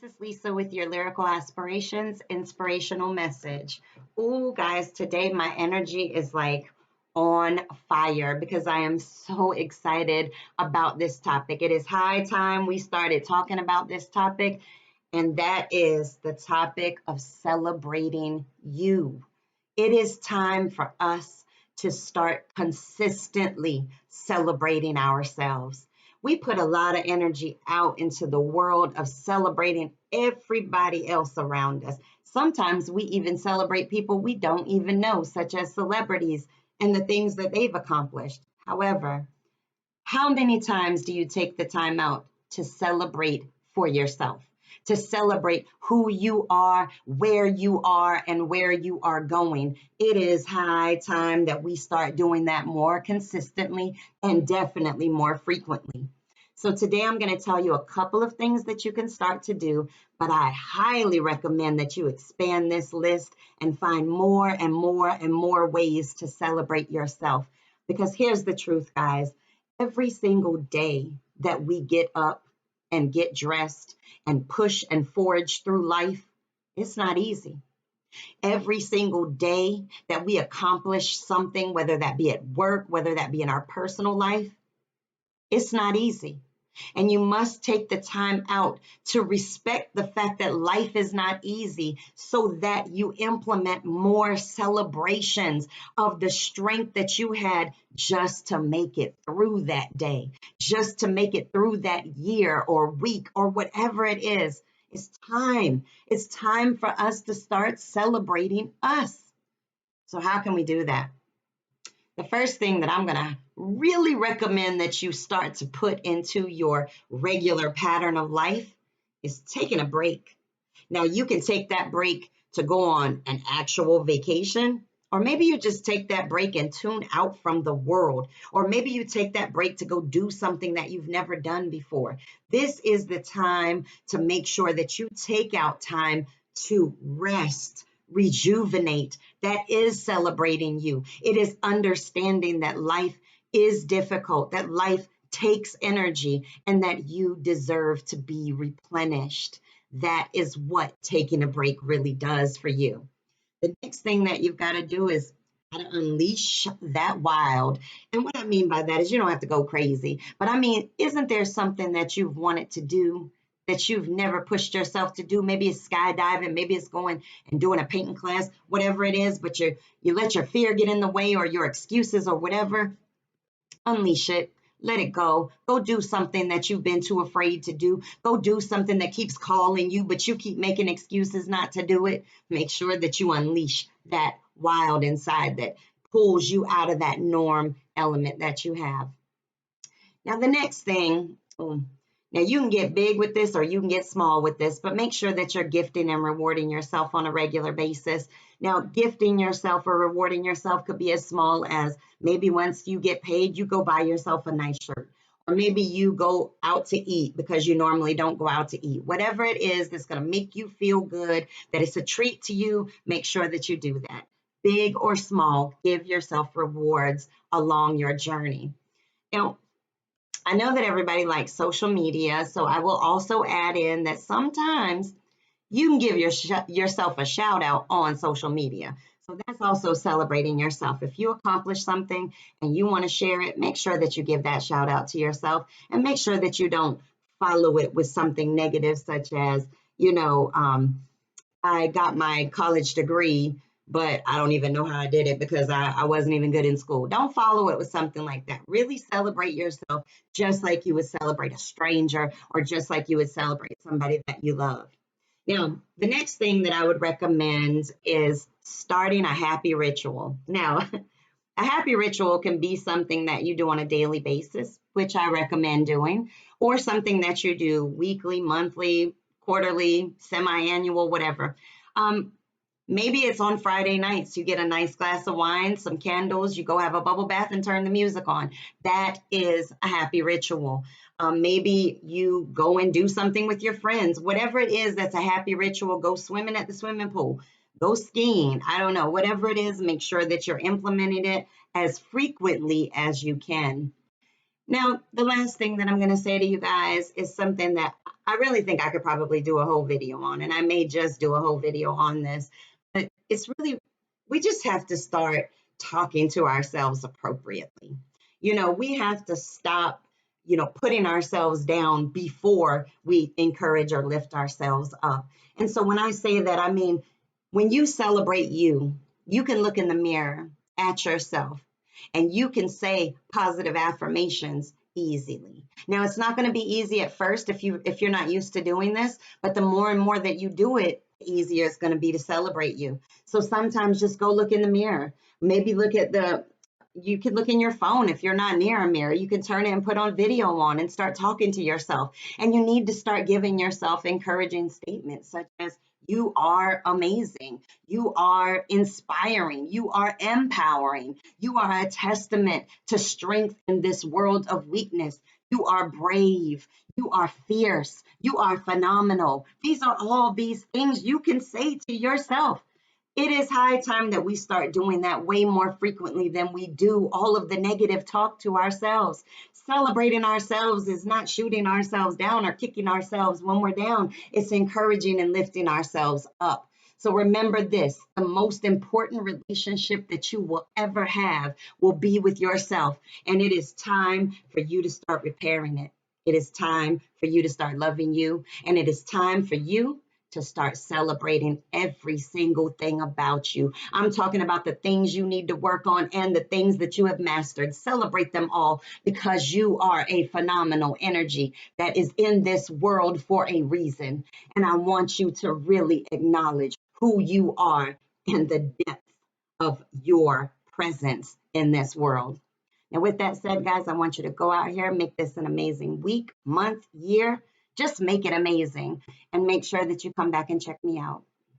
This is Lisa with your Lyrical Aspirations Inspirational Message. Ooh, guys, today my energy is like on fire because I am so excited about this topic. It is high time we started talking about this topic, and that is the topic of celebrating you. It is time for us to start consistently celebrating ourselves. We put a lot of energy out into the world of celebrating everybody else around us. Sometimes we even celebrate people we don't even know, such as celebrities and the things that they've accomplished. However, how many times do you take the time out to celebrate for yourself? To celebrate who you are, and where you are going. It is high time that we start doing that more consistently and definitely more frequently. So, today I'm going to tell you a couple of things that you can start to do, but I highly recommend that you expand this list and find more and more and more ways to celebrate yourself. Because here's the truth, guys, every single day that we get up and get dressed and push and forge through life, it's not easy. Every single day that we accomplish something, whether that be at work, whether that be in our personal life, it's not easy. And you must take the time out to respect the fact that life is not easy so that you implement more celebrations of the strength that you had just to make it through that day, just to make it through that year or week or whatever it is. It's time. It's time for us to start celebrating us. So, how can we do that? The first thing that I'm going to really recommend that you start to put into your regular pattern of life is taking a break. Now, you can take that break to go on an actual vacation, or maybe you just take that break and tune out from the world, or maybe you take that break to go do something that you've never done before. This is the time to make sure that you take out time to rest, rejuvenate. That is celebrating you. It is understanding that life is difficult, that life takes energy, and that you deserve to be replenished. That is what taking a break really does for you. The next thing that you've got to do is how to unleash that wild. And what I mean by that is you don't have to go crazy, but I mean, isn't there something that you've wanted to do that you've never pushed yourself to do? Maybe it's skydiving, maybe it's going and doing a painting class, whatever it is, but you let your fear get in the way or your excuses or whatever. Unleash it. Let it go. Go do something that you've been too afraid to do. Go do something that keeps calling you, but you keep making excuses not to do it. Make sure that you unleash that wild inside that pulls you out of that norm element that you have. Now, the next thing, now you can get big with this or you can get small with this, but make sure that you're gifting and rewarding yourself on a regular basis. Now, gifting yourself or rewarding yourself could be as small as maybe once you get paid, you go buy yourself a nice shirt. Or maybe you go out to eat because you normally don't go out to eat. Whatever it is that's going to make you feel good, that it's a treat to you, make sure that you do that. Big or small, give yourself rewards along your journey. Now, I know that everybody likes social media, so I will also add in that sometimes you can give yourself a shout out on social media. So that's also celebrating yourself. If you accomplish something and you want to share it, make sure that you give that shout out to yourself and make sure that you don't follow it with something negative, such as, I got my college degree, but I don't even know how I did it because I wasn't even good in school. Don't follow it with something like that. Really celebrate yourself just like you would celebrate a stranger or just like you would celebrate somebody that you love. Now, the next thing that I would recommend is starting a happy ritual. Now, a happy ritual can be something that you do on a daily basis, which I recommend doing, or something that you do weekly, monthly, quarterly, semi-annual, whatever. Um, Maybe it's on Friday nights. You get a nice glass of wine, some candles, you go have a bubble bath and turn the music on. That is a happy ritual. Maybe you go and do something with your friends. Whatever it is that's a happy ritual, go swimming at the swimming pool, go skiing. I don't know. Whatever it is, make sure that you're implementing it as frequently as you can. Now, the last thing that I'm going to say to you guys is something that I really think I could probably do a whole video on, and I may just do a whole video on this, but it's really, we just have to start talking to ourselves appropriately. We have to stop, putting ourselves down before we encourage or lift ourselves up. And so when I say that, I mean, when you celebrate you, you can look in the mirror at yourself and you can say positive affirmations easily. Now, it's not going to be easy at first if you're not used to doing this, but the more and more that you do it, the easier it's going to be to celebrate you. So sometimes just go look in the mirror. Maybe you could look in your phone. If you're not near a mirror, you can turn it and put on video on and start talking to yourself. And you need to start giving yourself encouraging statements such as, you are amazing. You are inspiring. You are empowering. You are a testament to strength in this world of weakness. You are brave. You are fierce. You are phenomenal. These are all these things you can say to yourself. It is high time that we start doing that way more frequently than we do all of the negative talk to ourselves. Celebrating ourselves is not shooting ourselves down or kicking ourselves when we're down. It's encouraging and lifting ourselves up. So remember this, the most important relationship that you will ever have will be with yourself. And it is time for you to start repairing it. It is time for you to start loving you. And it is time for you to start celebrating every single thing about you. I'm talking about the things you need to work on and the things that you have mastered. Celebrate them all because you are a phenomenal energy that is in this world for a reason. And I want you to really acknowledge who you are and the depth of your presence in this world. Now, with that said, guys, I want you to go out here and make this an amazing week, month, year. Just make it amazing and make sure that you come back and check me out.